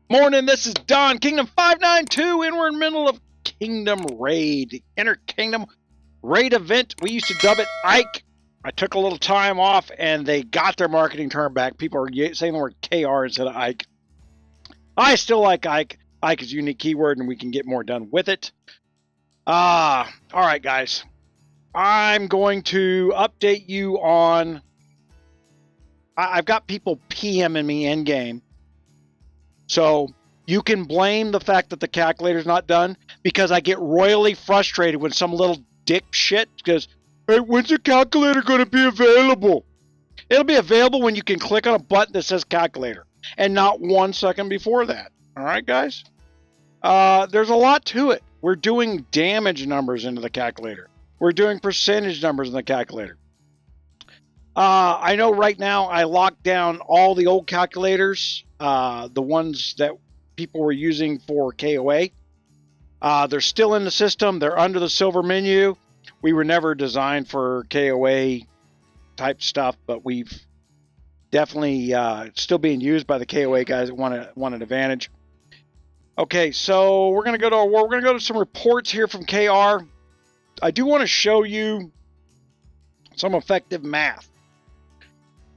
Morning, this is Don, Kingdom 592, and we're in the middle of Kingdom Raid, the Inner Kingdom Raid event. We used to dub it Ike. I took a little time off, and they got their marketing term back. People are saying the word KR instead of Ike. I still like Ike. Ike is a unique keyword, and we can get more done with it. All right, guys. I'm going to update you on... I've got people PMing me in-game. So you can blame the fact that the calculator's not done because I get royally frustrated when some little dipshit goes, "Hey, when's the calculator going to be available?" It'll be available when you can click on a button that says calculator and not 1 second before that. All right, guys? There's a lot to it. We're doing damage numbers into the calculator. We're doing percentage numbers in the calculator. I know right now I locked down all the old calculators, the ones that people were using for KOA. They're still in the system. They're under the silver menu. We were never designed for KOA type stuff, but we've definitely still being used by the KOA guys that want an advantage. Okay, so we're going to go to our war. We're going to go to some reports here from KR. I do want to show you some effective math.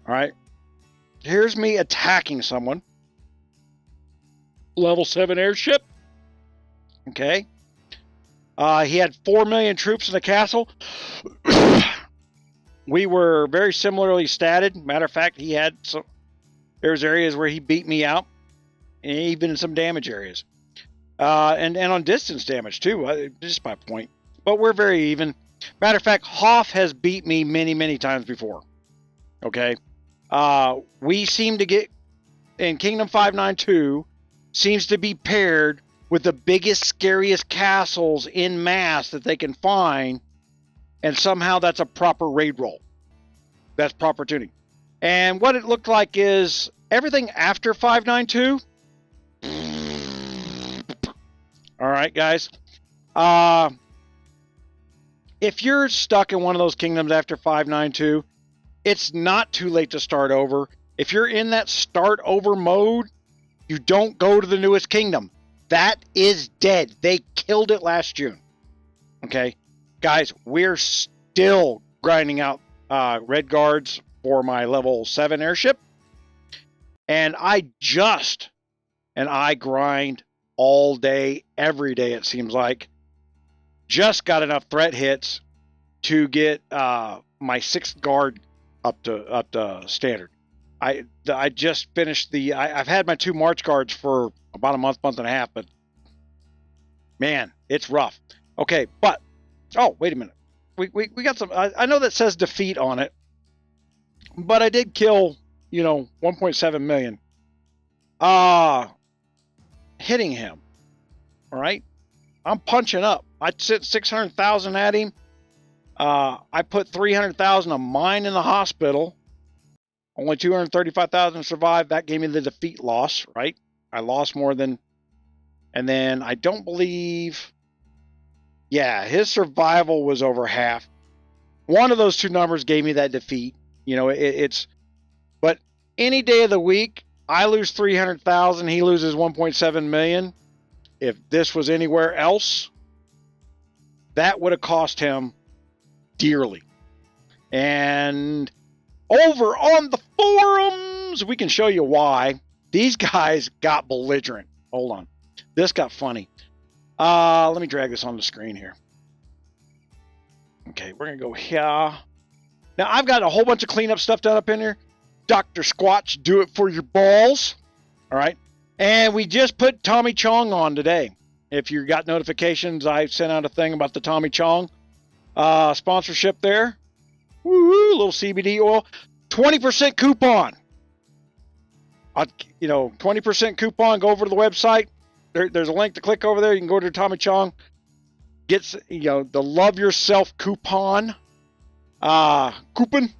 All right, here's me attacking someone. Level 7 airship. Okay. He had 4 million troops in the castle. We were very similarly statted. Matter of fact, he had some... There's areas where he beat me out. Even in some damage areas. And on distance damage, too. Just by point. But we're very even. Matter of fact, Hoff has beat me many, many times before. Okay. We seem to get, in Kingdom 592, seems to be paired with the biggest, scariest castles in mass that they can find, and somehow that's a proper raid roll. That's proper tuning. And what it looked like is everything after 592. All right, guys. If you're stuck in one of those kingdoms after 592, it's not too late to start over. If you're in that start over mode, you don't go to the newest kingdom. That is dead. They killed it last June. Okay, guys, we're still grinding out red guards for my level 7 airship. And I grind all day, every day, it seems like. Just got enough threat hits to get my 6th guard up to standard. I just finished the... I've had my 2 March guards for about a month and a half, but man, it's rough. Okay, but... Oh, wait a minute. We got some... I know that says defeat on it, but I did kill, 1.7 million. Hitting him. All right? I'm punching up. I sent 600,000 at him. I put 300,000 of mine in the hospital. Only 235,000 survived. That gave me the defeat loss, right? I lost more than... And then I don't believe... Yeah, his survival was over half. One of those 2 numbers gave me that defeat. It's... But any day of the week, I lose 300,000. He loses 1.7 million. If this was anywhere else, that would have cost him dearly. And over on the forums, we can show you why. These guys got belligerent. Hold on. This got funny. Let me drag this on the screen here. Okay, we're going to go here. Now, I've got a whole bunch of cleanup stuff done up in here. Dr. Squatch, do it for your balls. All right. And we just put Tommy Chong on today. If you got notifications, I sent out a thing about the Tommy Chong sponsorship there. Woohoo, a little CBD oil. 20% coupon. 20% coupon. Go over to the website. There's a link to click over there. You can go to Tommy Chong. Gets, the Love Yourself coupon. Coupon.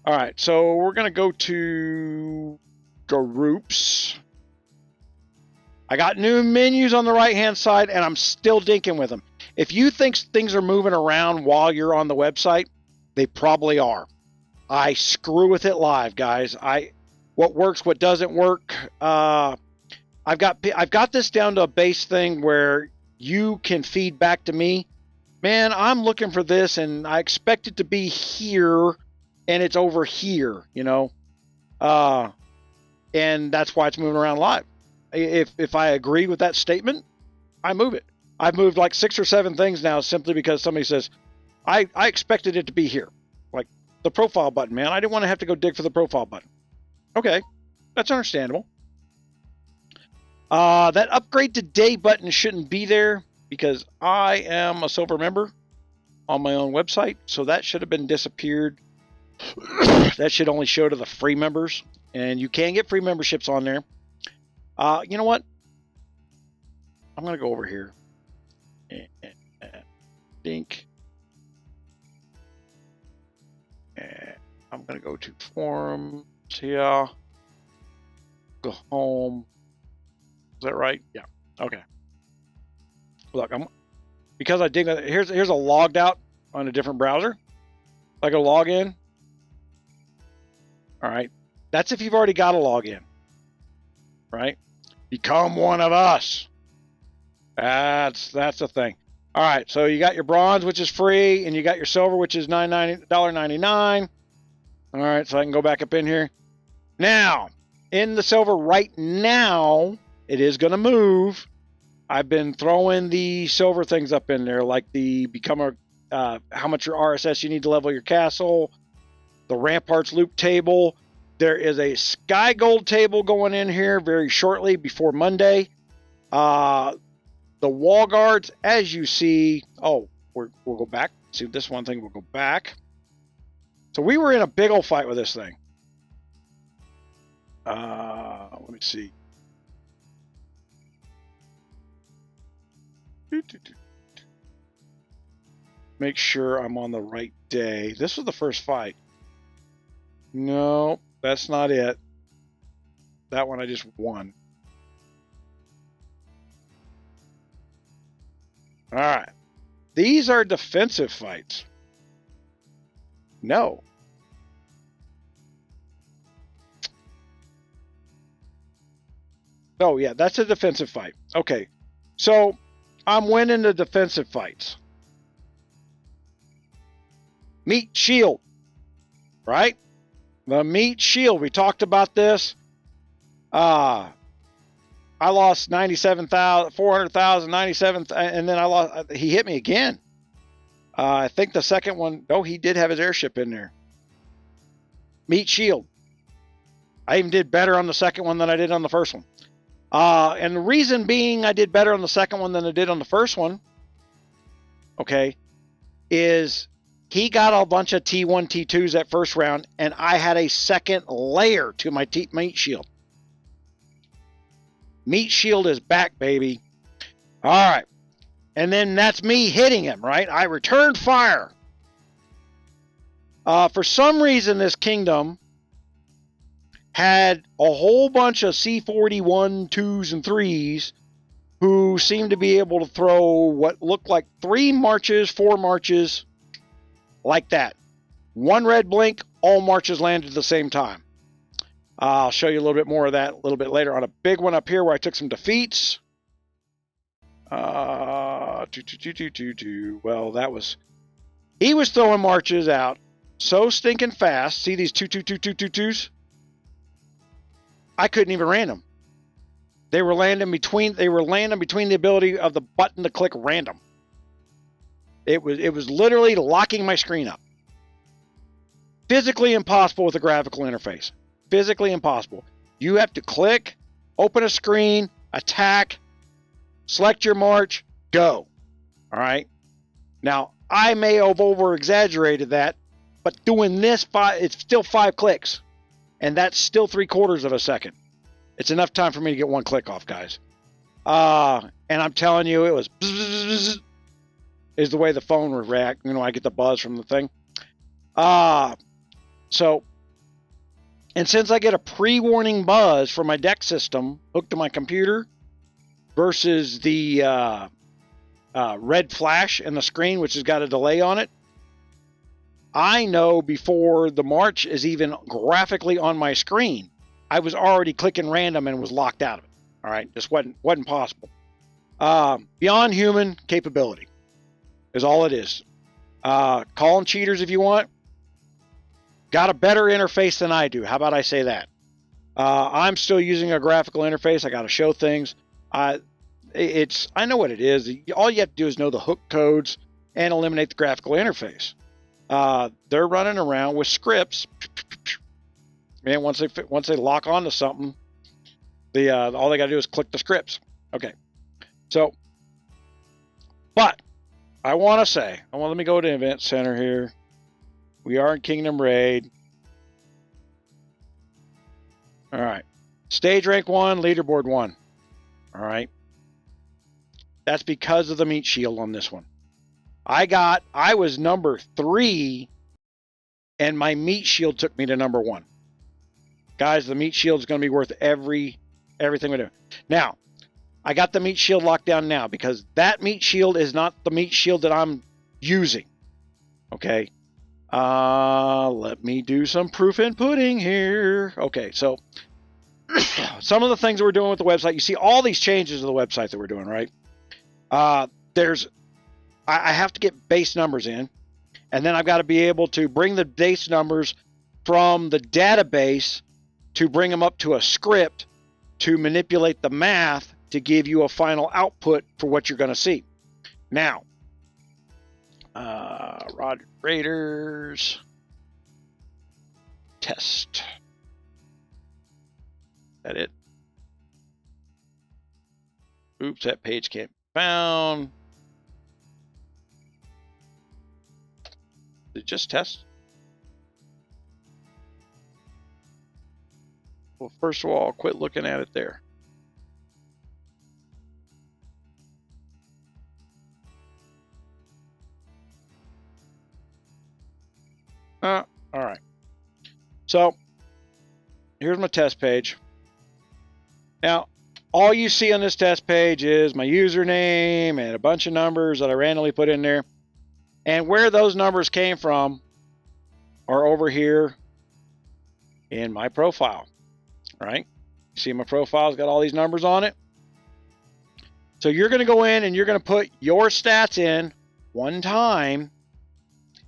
All right, so we're going to go to groups. I got new menus on the right-hand side, and I'm still dinking with them. If you think things are moving around while you're on the website, they probably are. I screw with it live, guys. What works, what doesn't work. I've got this down to a base thing where you can feed back to me. Man, I'm looking for this, and I expect it to be here, and it's over here, you know. And that's why it's moving around live. If I agree with that statement, I move it. I've moved like 6 or 7 things now simply because somebody says, I expected it to be here. Like the profile button, man. I didn't want to have to go dig for the profile button. Okay, that's understandable. That upgrade today button shouldn't be there because I am a silver member on my own website, so that should have been disappeared. That should only show to the free members, and you can get free memberships on there. You know what? I'm going to go over here. Dink. And I'm going to go to forums here. Go home. Is that right? Yeah. Okay. Look, because I dig that. Here's a logged out on a different browser. Like a login. All right. That's if you've already got a login. Right? Become one of us. That's the thing. All right. So you got your bronze, which is free, and you got your silver, which is $9.99. All right. So I can go back up in here. Now, in the silver right now, it is going to move. I've been throwing the silver things up in there, like the how much your RSS you need to level your castle, the Ramparts loop table. There is a Sky Gold table going in here very shortly before Monday. The wall guards, as you see, we'll go back. See this one thing, we'll go back. So we were in a big old fight with this thing. Let me see. Make sure I'm on the right day. This was the first fight. No, that's not it. That one I just won. All right. These are defensive fights. No. Oh, yeah, that's a defensive fight. Okay. So I'm winning the defensive fights. Meat shield, right? The meat shield. We talked about this. I lost 97,000, 400,000, 97, and then I lost. He hit me again. I think the second one. Oh, he did have his airship in there. Meat shield. I even did better on the second one than I did on the first one. And the reason being I did better on the second one than I did on the first one, okay, is he got a bunch of T1, T2s that first round, and I had a second layer to my meat shield. Meat shield is back, baby. All right. And then that's me hitting him, right? I returned fire. For some reason, this kingdom had a whole bunch of C41 2s and 3s who seemed to be able to throw what looked like 4 marches like that. One red blink, all marches landed at the same time. I'll show you a little bit more of that a little bit later on a big one up here where I took some defeats. Well, that was... He was throwing marches out so stinking fast. See these 2s? I couldn't even random. They were landing between the ability of the button to click random. It was literally locking my screen up. Physically impossible with a graphical interface. Physically impossible. You have to click, open a screen, attack, select your march, go. All right. Now, I may have over-exaggerated that, but doing this, it's still 5 clicks. And that's still 3/4 of a second. It's enough time for me to get 1 click off, guys. And I'm telling you, it was bzz, is the way the phone would react. You know, I get the buzz from the thing. So, and since I get a pre-warning buzz from my deck system hooked to my computer versus the red flash in the screen, which has got a delay on it, I know before the march is even graphically on my screen, I was already clicking random and was locked out of it. All right, just wasn't possible. Beyond human capability is all it is. Call them cheaters if you want. Got a better interface than I do. How about I say that? I'm still using a graphical interface. I got to show things. I know what it is. All you have to do is know the hook codes and eliminate the graphical interface. They're running around with scripts, and once they lock onto something, all they got to do is click the scripts. Okay, so, but I want to say, let me go to Event Center here. We are in Kingdom Raid. All right, stage rank 1, leaderboard 1. All right, that's because of the meat shield on this one. I was number 3, and my meat shield took me to number 1. Guys, the meat shield is going to be worth everything we do. Now, I got the meat shield locked down now because that meat shield is not the meat shield that I'm using. Okay. Let me do some proof and pudding here. Okay, so some of the things that we're doing with the website, you see all these changes to the website that we're doing, right? I have to get base numbers in, and then I've got to be able to bring the base numbers from the database to bring them up to a script to manipulate the math to give you a final output for what you're going to see. Now, rogersraiders test. Is that it? Oops, that page can't be found. Did it just test? Well, first of all, quit looking at it there. All right. So here's my test page. Now, all you see on this test page is my username and a bunch of numbers that I randomly put in there. And where those numbers came from are over here in my profile, right? See, my profile's got all these numbers on it. So you're going to go in and you're going to put your stats in one time,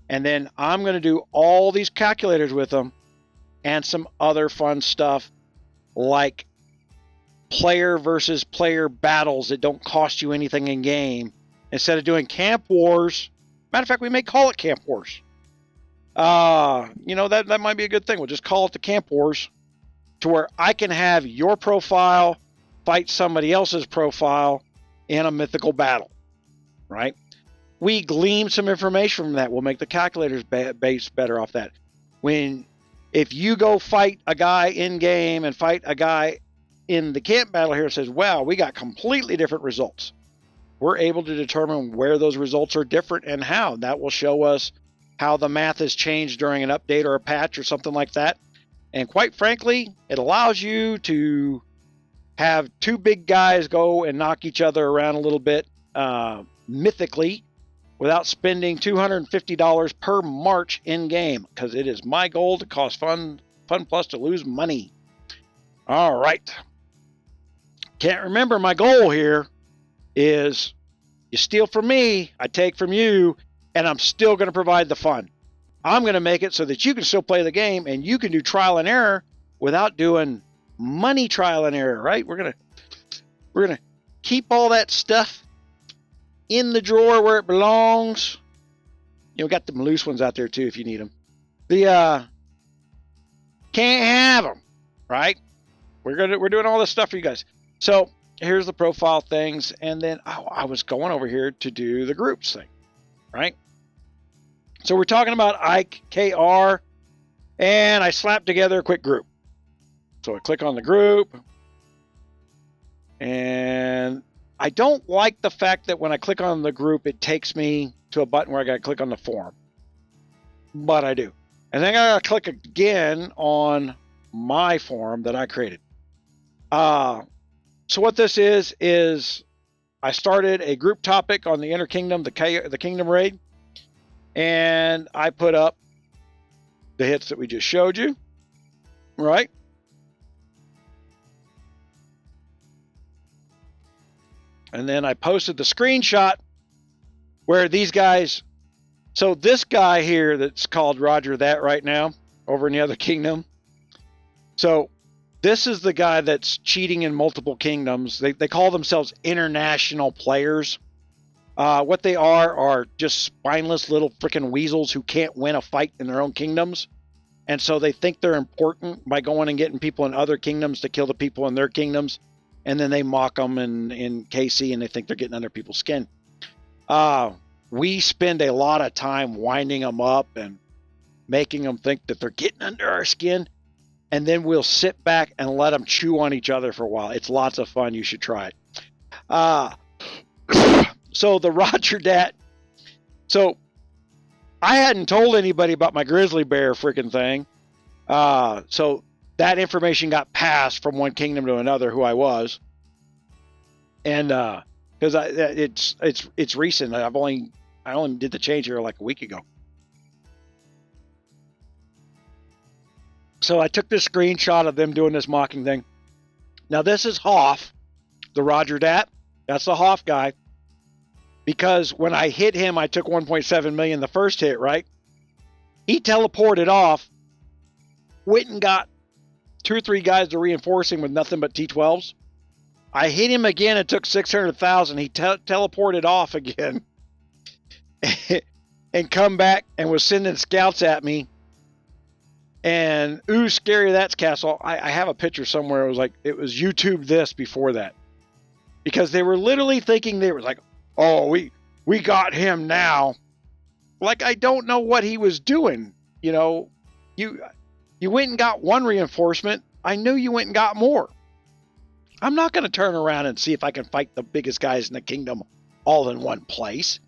and then I'm going to do all these calculators with them and some other fun stuff like player versus player battles that don't cost you anything in game. Instead of doing Camp Wars, matter of fact, we may call it Camp Wars. You know, that might be a good thing. We'll just call it the Camp Wars, to where I can have your profile fight somebody else's profile in a mythical battle, right? We glean some information from that. We'll make the calculators base better off that. If you go fight a guy in game and fight a guy in the camp battle here, it says, wow, we got completely different results. We're able to determine where those results are different and how. That will show us how the math has changed during an update or a patch or something like that. And quite frankly, it allows you to have two big guys go and knock each other around a little bit mythically without spending $250 per march in game, because it is my goal to cause Fun Plus to lose money. All right. Can't remember my goal here is you steal from me, I take from you, and I'm still going to provide the fun. I'm going to make it so that you can still play the game and you can do trial and error without doing money trial and error, right? We're going to keep all that stuff in the drawer where it belongs. You know, got them loose ones out there too if you need them. Can't have them, right? We're doing all this stuff for you guys. So here's the profile things, and then I was going over here to do the groups thing, right? So we're talking about 𝗂𝘂𝘂𝘀𝗲, and I slapped together a quick group. So I click on the group, and I don't like the fact that when I click on the group, it takes me to a button where I got to click on the form, but I do. And then I got to click again on my form that I created. So what this is I started a group topic on the Inner Kingdom, the Kingdom Raid, and I put up the hits that we just showed you, right? And then I posted the screenshot where these guys, so this guy here that's called Roger That right now over in the other kingdom. So this is the guy that's cheating in multiple kingdoms. They call themselves international players. What they are just spineless little freaking weasels who can't win a fight in their own kingdoms. And so they think they're important by going and getting people in other kingdoms to kill the people in their kingdoms. And then they mock them in KC, and they think they're getting under people's skin. We spend a lot of time winding them up and making them think that they're getting under our skin. And then we'll sit back and let them chew on each other for a while. It's lots of fun. You should try it. So the Roger Dat. So I hadn't told anybody about my grizzly bear freaking thing. So that information got passed from one kingdom to another who I was. And because it's recent. I only did the change here like a week ago. So I took this screenshot of them doing this mocking thing. Now this is 𝗂𝘂, the Roger Dat. That's the 𝗂𝘂 guy. Because when I hit him, I took 1.7 million the first hit, right? He teleported off, went and got 2 or 3 guys to reinforce him with nothing but T12s. I hit him again and took 600,000. He teleported off again and come back and was sending scouts at me. And 𝗚𝘂𝘪𝙣𝙈𝙪𝙨 castle. I have a picture somewhere. It was YouTube this before that, because they were literally thinking they were like, oh, we got him now. Like, I don't know what he was doing. You know, you went and got 1 reinforcement. I knew you went and got more. I'm not going to turn around and see if I can fight the biggest guys in the kingdom all in one place.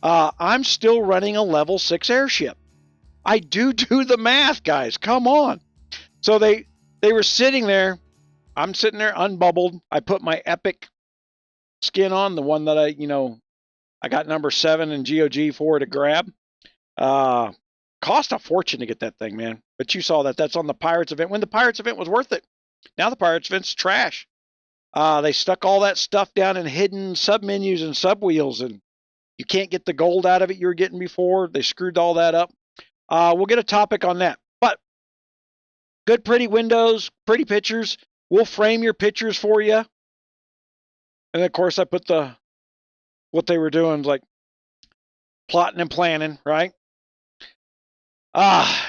I'm still running a level 6 airship. I do the math, guys. Come on. So they were sitting there. I'm sitting there unbubbled. I put my epic skin on, the one that I got number 7 in GoG for to grab. Cost a fortune to get that thing, man. But you saw that. That's on the Pirates event, when the Pirates event was worth it. Now the Pirates event's trash. They stuck all that stuff down in hidden submenus and subwheels, and you can't get the gold out of it you were getting before. They screwed all that up. We'll get a topic on that. But good, pretty windows, pretty pictures. We'll frame your pictures for you. And of course, I put what they were doing, like plotting and planning, right?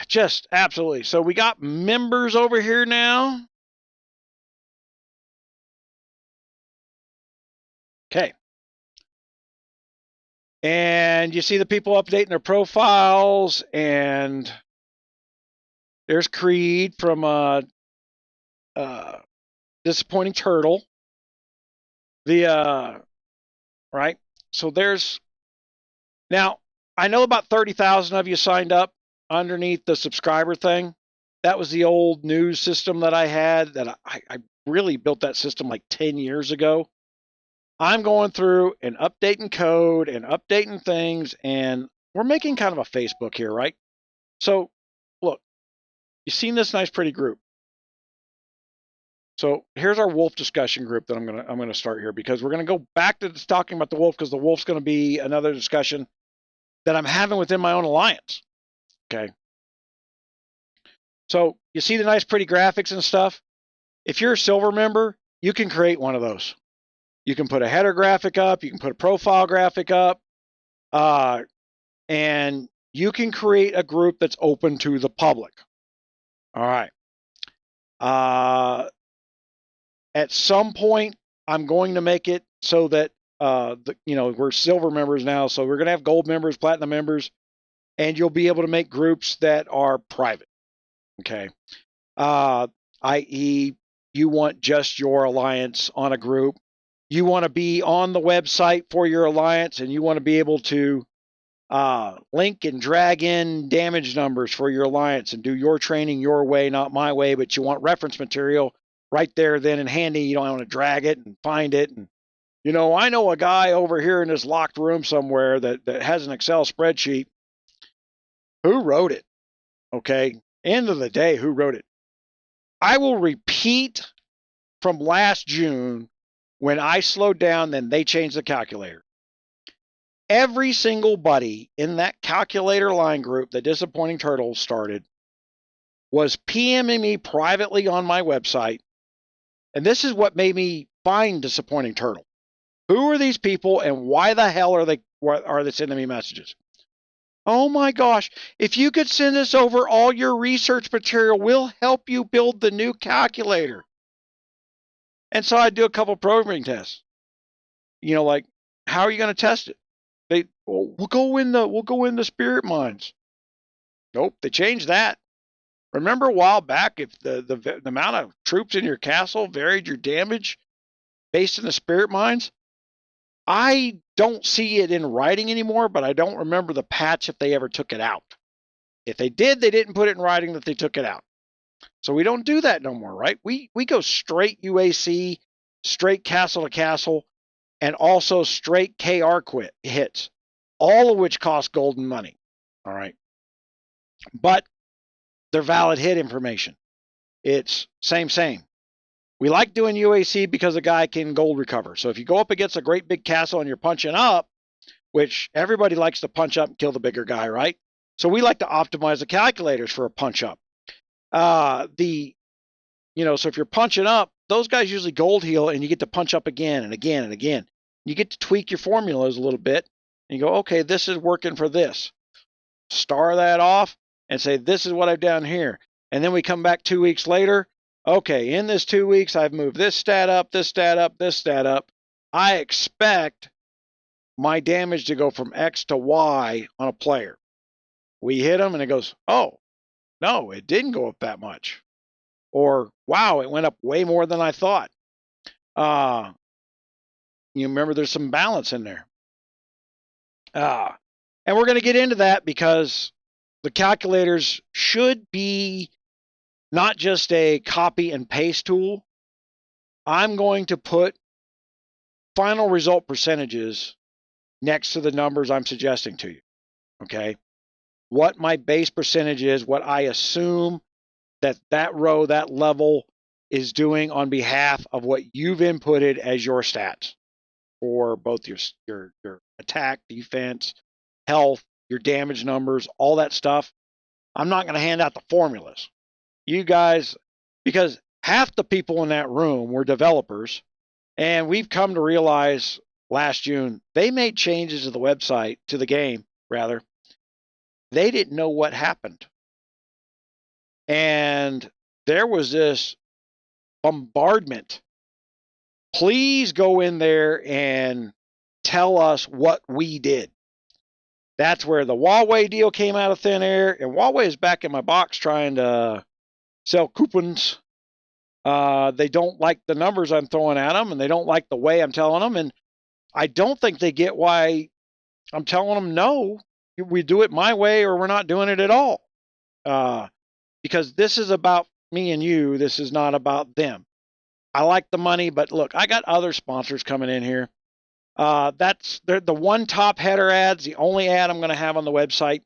Just absolutely. So we got members over here now. Okay. And you see the people updating their profiles, and there's Creed from Disappointing Turtle. Right? So there's, now I know about 30,000 of you signed up underneath the subscriber thing. That was the old news system that I had, that I really built that system like 10 years ago. I'm going through and updating code and updating things, and we're making kind of a Facebook here, right? So look, you've seen this nice pretty group. So here's our wolf discussion group that I'm gonna start here, because we're gonna go back to talking about the wolf, because the wolf's gonna be another discussion that I'm having within my own alliance. Okay. So you see the nice pretty graphics and stuff. If you're a silver member, you can create one of those. You can put a header graphic up, you can put a profile graphic up, and you can create a group that's open to the public. All right. At some point, I'm going to make it so that we're silver members now, so we're going to have gold members, platinum members, and you'll be able to make groups that are private. Okay. I.e., you want just your alliance on a group. You want to be on the website for your alliance, and you want to be able to link and drag in damage numbers for your alliance and do your training your way, not my way, but you want reference material right there then and handy. You don't want to drag it and find it. And, I know a guy over here in this locked room somewhere that has an Excel spreadsheet. Who wrote it? Okay. End of the day, who wrote it? I will repeat from last June When I slowed down, then they changed the calculator. Every single buddy in that calculator line group that Disappointing Turtle started was PMing me privately on my website. And this is what made me find Disappointing Turtle. Who are these people and why the hell are they sending me messages? Oh my gosh, if you could send us over all your research material, we'll help you build the new calculator. And so I do a couple programming tests. You know, like, how are you going to test it? We'll go in the spirit mines. Nope, they changed that. Remember a while back, if the amount of troops in your castle varied your damage based in the spirit mines? I don't see it in writing anymore, but I don't remember the patch if they ever took it out. If they did, they didn't put it in writing that they took it out. So we don't do that no more, right? We go straight UAC, straight castle to castle, and also straight KR hits, all of which cost gold and money. All right. But they're valid hit information. It's same. We like doing UAC because the guy can gold recover. So if you go up against a great big castle and you're punching up, which everybody likes to punch up and kill the bigger guy, right? So we like to optimize the calculators for a punch up. So if you're punching up, those guys usually gold heal and you get to punch up again and again and again. You get to tweak your formulas a little bit and you go, okay, this is working for this. Star that off and say, this is what I've done here. And then we come back 2 weeks later. Okay, in this 2 weeks, I've moved this stat up, this stat up, this stat up. I expect my damage to go from X to Y on a player. We hit them and it goes, oh, no, it didn't go up that much. Or, wow, it went up way more than I thought. You remember there's some balance in there. And we're going to get into that because the calculators should be not just a copy and paste tool. I'm going to put final result percentages next to the numbers I'm suggesting to you. Okay? What my base percentage is, what I assume that row, that level is doing on behalf of what you've inputted as your stats for both your attack, defense, health, your damage numbers, all that stuff. I'm not going to hand out the formulas. You guys, because half the people in that room were developers, and we've come to realize last June, they made changes to the website, to the game, rather. They didn't know what happened. And there was this bombardment. Please go in there and tell us what we did. That's where the 𝗚𝘂𝙗 deal came out of thin air, and 𝗚𝘂𝙗 is back in my box trying to sell coupons. They don't like the numbers I'm throwing at them, and they don't like the way I'm telling them, and I don't think they get why I'm telling them, no, we do it my way or we're not doing it at all. Because this is about me and you. This is not about them. I like the money, but look, I got other sponsors coming in here. They're the one top header ads, the only ad I'm going to have on the website.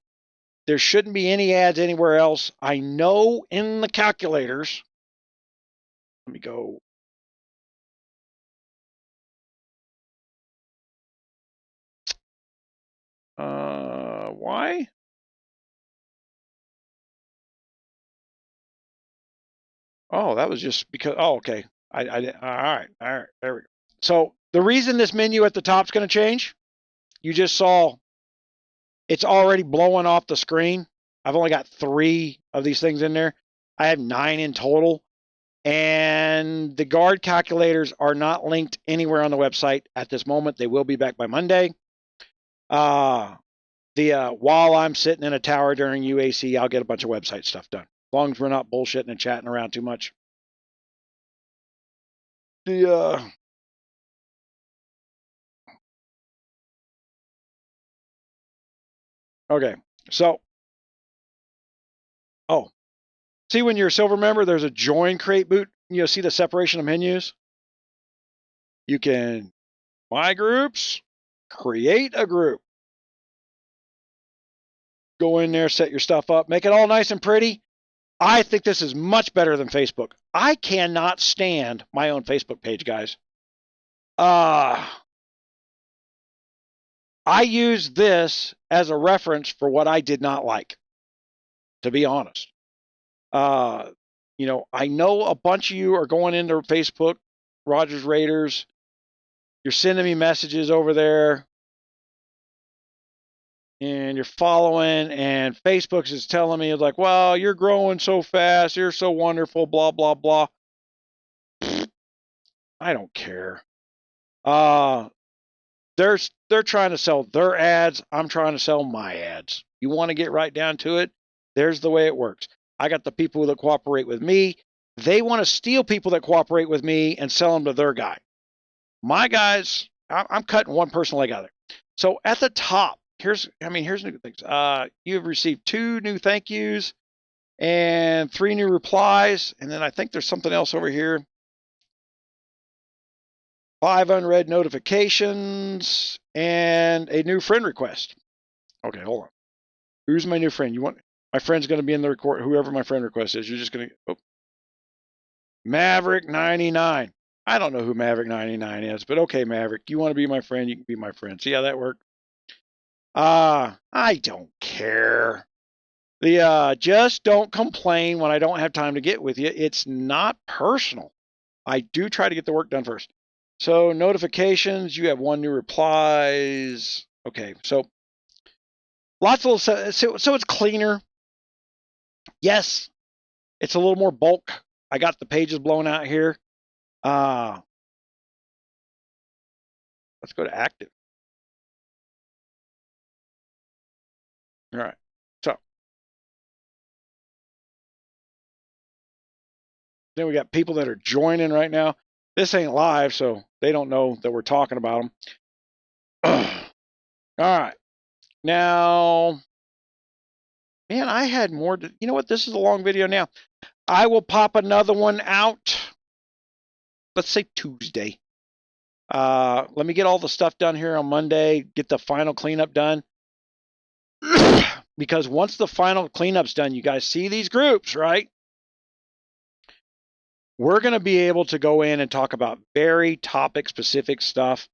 There shouldn't be any ads anywhere else. I know in the calculators. Let me go. Why? Oh, that was just because. Oh, okay. All right. There we go. So the reason this menu at the top is going to change, you just saw it's already blowing off the screen. I've only got 3 of these things in there. I have 9 in total. And the guard calculators are not linked anywhere on the website at this moment. They will be back by Monday. While I'm sitting in a tower during UAC, I'll get a bunch of website stuff done. As long as we're not bullshitting and chatting around too much. Okay, so, see when you're a silver member, there's a join create boot. See the separation of menus? You can, my groups, create a group. Go in there, set your stuff up, make it all nice and pretty. I think this is much better than Facebook. I cannot stand my own Facebook page, guys. I use this as a reference for what I did not like, to be honest. You know, I know a bunch of you are going into Facebook, Rogers Raiders. You're sending me messages over there, and you're following, and Facebook is telling me, like, well, you're growing so fast, you're so wonderful, blah, blah, blah. I don't care. They're trying to sell their ads. I'm trying to sell my ads. You want to get right down to it? There's the way it works. I got the people that cooperate with me. They want to steal people that cooperate with me and sell them to their guy. My guys, I'm cutting one person leg out of there. So at the top, here's new things. You've received 2 new thank yous and 3 new replies. And then I think there's something else over here. 5 unread notifications and a new friend request. Okay, hold on. Who's my new friend? You want my friend's going to be in the record. Whoever my friend request is, you're just going to Maverick 99. I don't know who Maverick 99 is, but okay, Maverick, you want to be my friend? You can be my friend. See how that worked? I don't care. Just don't complain when I don't have time to get with you. It's not personal. I do try to get the work done first. So notifications, you have 1 new replies. Okay, so lots of little, so it's cleaner. Yes, it's a little more bulk. I got the pages blown out here. Let's go to active. All right, so then we got people that are joining right now. This ain't live, so they don't know that we're talking about them. All right, now, man, I had more. You know what? This is a long video now. I will pop another one out. Let's say Tuesday. Let me get all the stuff done here on Monday. Get the final cleanup done. Because once the final cleanup's done, you guys see these groups, right? We're going to be able to go in and talk about very topic-specific stuff.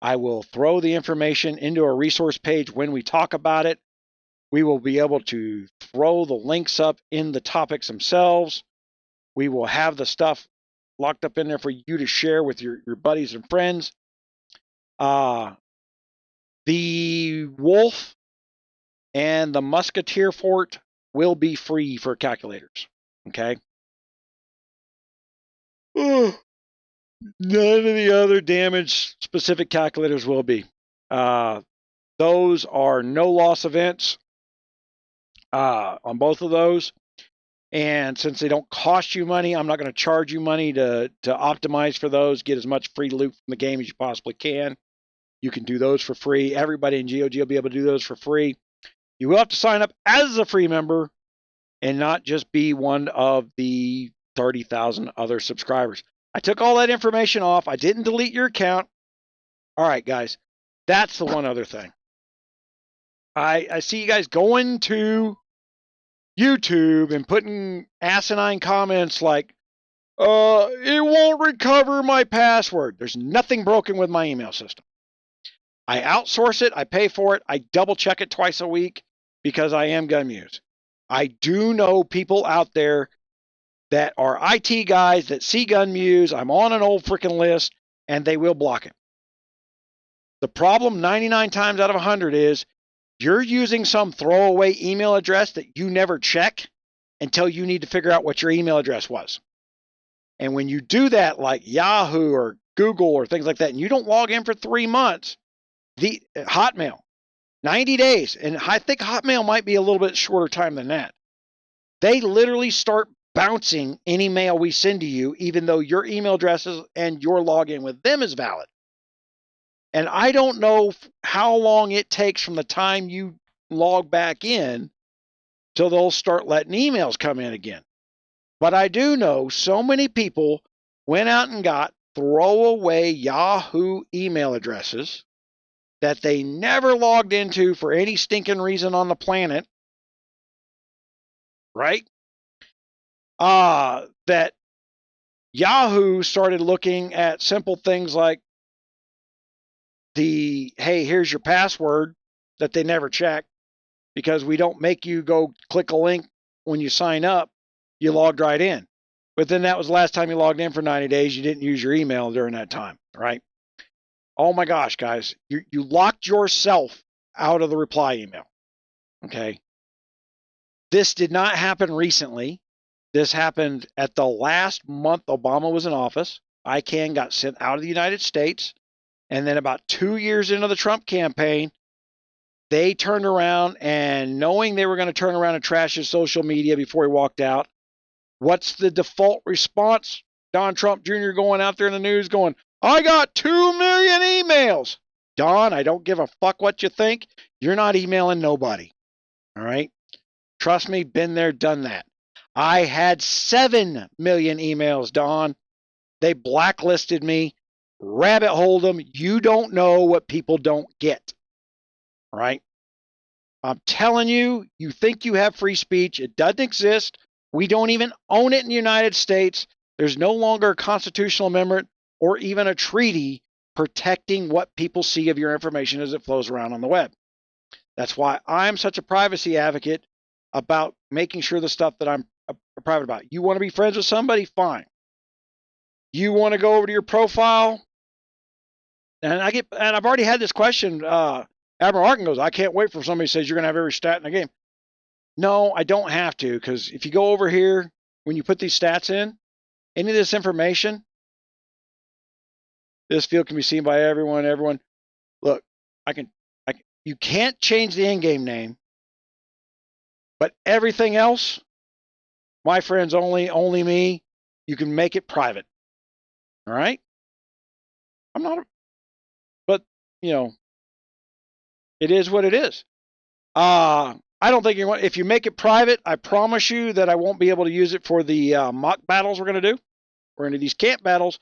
I will throw the information into a resource page when we talk about it. We will be able to throw the links up in the topics themselves. We will have the stuff locked up in there for you to share with your buddies and friends. The Wolf and the Musketeer Fort will be free for calculators. Okay. None of the other damage specific calculators will be. Those are no loss events on both of those. And since they don't cost you money, I'm not going to charge you money to optimize for those. Get as much free loot from the game as you possibly can. You can do those for free. Everybody in GOG will be able to do those for free. You will have to sign up as a free member and not just be one of the 30,000 other subscribers. I took all that information off. I didn't delete your account. All right, guys. That's the one other thing. I see you guys going to YouTube and putting asinine comments like, it won't recover my password. There's nothing broken with my email system. I outsource it. I pay for it. I double check it twice a week because I am GunMuse. I do know people out there that are IT guys that see GunMuse. I'm on an old freaking list and they will block it. The problem 99 times out of 100 is you're using some throwaway email address that you never check until you need to figure out what your email address was. And when you do that, like Yahoo or Google or things like that, and you don't log in for 3 months, the Hotmail, 90 days, and I think Hotmail might be a little bit shorter time than that. They literally start bouncing any mail we send to you, even though your email addresses and your login with them is valid. And I don't know how long it takes from the time you log back in till they'll start letting emails come in again. But I do know so many people went out and got throwaway Yahoo email addresses that they never logged into for any stinking reason on the planet, right? That Yahoo started looking at simple things like the, hey, here's your password that they never check, because we don't make you go click a link when you sign up. You logged right in. But then that was the last time you logged in for 90 days. You didn't use your email during that time, right? Oh my gosh, guys. You locked yourself out of the reply email. Okay. This did not happen recently. This happened at the last month Obama was in office. ICANN got sent out of the United States. And then about 2 years into the Trump campaign, they turned around, and knowing they were going to turn around and trash his social media before he walked out, what's the default response? Don Trump Jr. going out there in the news going, I got 2 million emails. Don, I don't give a fuck what you think. You're not emailing nobody. All right? Trust me, been there, done that. I had 7 million emails, Don. They blacklisted me. Rabbit holed them. You don't know what people don't get. All right? I'm telling you, you think you have free speech. It doesn't exist. We don't even own it in the United States. There's no longer a constitutional amendment or even a treaty protecting what people see of your information as it flows around on the web. That's why I'm such a privacy advocate about making sure the stuff that I'm private about. You want to be friends with somebody? Fine. You want to go over to your profile? And I've already had this question. Admiral Harkin goes, I can't wait for somebody who says you're going to have every stat in the game. No, I don't have to, because if you go over here, when you put these stats in, any of this information, this field can be seen by everyone. Everyone, look, you can't change the in-game name, but everything else, my friends only me, you can make it private. All right? I'm not, but, you know, it is what it is. I don't think if you make it private, I promise you that I won't be able to use it for the mock battles we're going to do. We're going to do these camp battles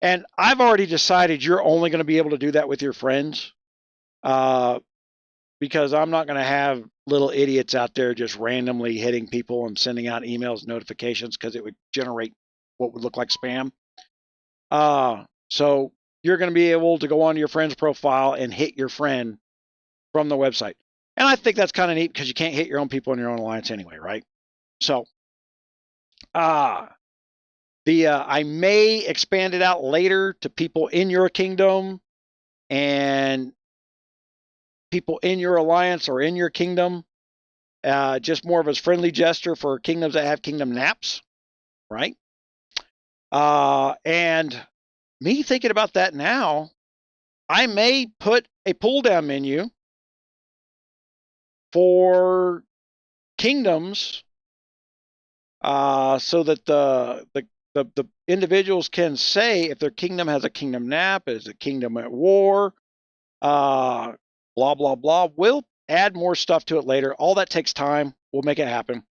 and I've already decided you're only going to be able to do that with your friends, because I'm not going to have little idiots out there just randomly hitting people and sending out emails, notifications, because it would generate what would look like spam. So you're going to be able to go on your friend's profile and hit your friend from the website. And I think that's kind of neat, because you can't hit your own people in your own alliance anyway, right? So, I may expand it out later to people in your kingdom and people in your alliance or in your kingdom. Just more of a friendly gesture for kingdoms that have kingdom naps, right? And me thinking about that now, I may put a pull down menu for kingdoms, so that the individuals can say if their kingdom has a kingdom nap, is a kingdom at war, blah, blah, blah. We'll add more stuff to it later. All that takes time. We'll make it happen.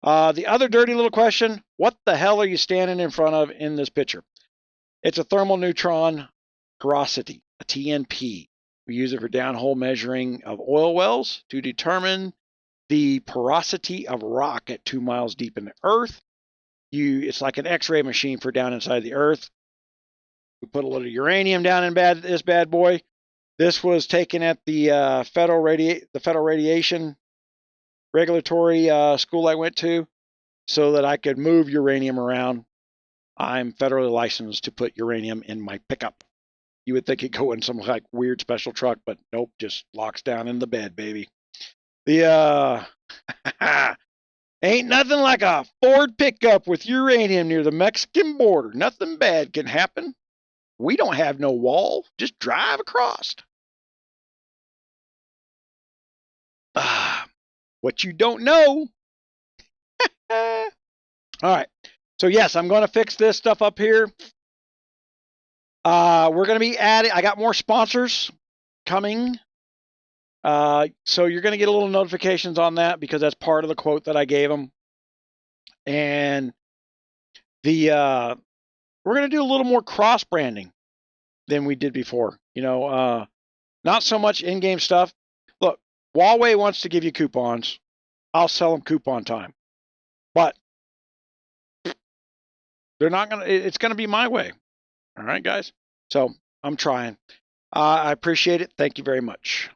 The other dirty little question, what the hell are you standing in front of in this picture? It's a thermal neutron porosity, a TNP. We use it for downhole measuring of oil wells to determine the porosity of rock at 2 miles deep in the earth. It's like an X-ray machine for down inside the earth. We put a little uranium down in this bad boy. This was taken at the federal radiation regulatory school I went to, so that I could move uranium around. I'm federally licensed to put uranium in my pickup. You would think it'd go in some like weird special truck, but nope, just locks down in the bed, baby. The ain't nothing like a Ford pickup with uranium near the Mexican border. Nothing bad can happen. We don't have no wall. Just drive across. What you don't know. All right. So yes, I'm going to fix this stuff up here. We're going to be adding, I got more sponsors coming. So you're going to get a little notifications on that, because that's part of the quote that I gave them. And we're going to do a little more cross branding than we did before. You know, not so much in-game stuff. Look, 𝗚𝘂𝙂 wants to give you coupons. I'll sell them coupon time, but they're not going to, it's going to be my way. All right, guys. So I'm trying. I appreciate it. Thank you very much.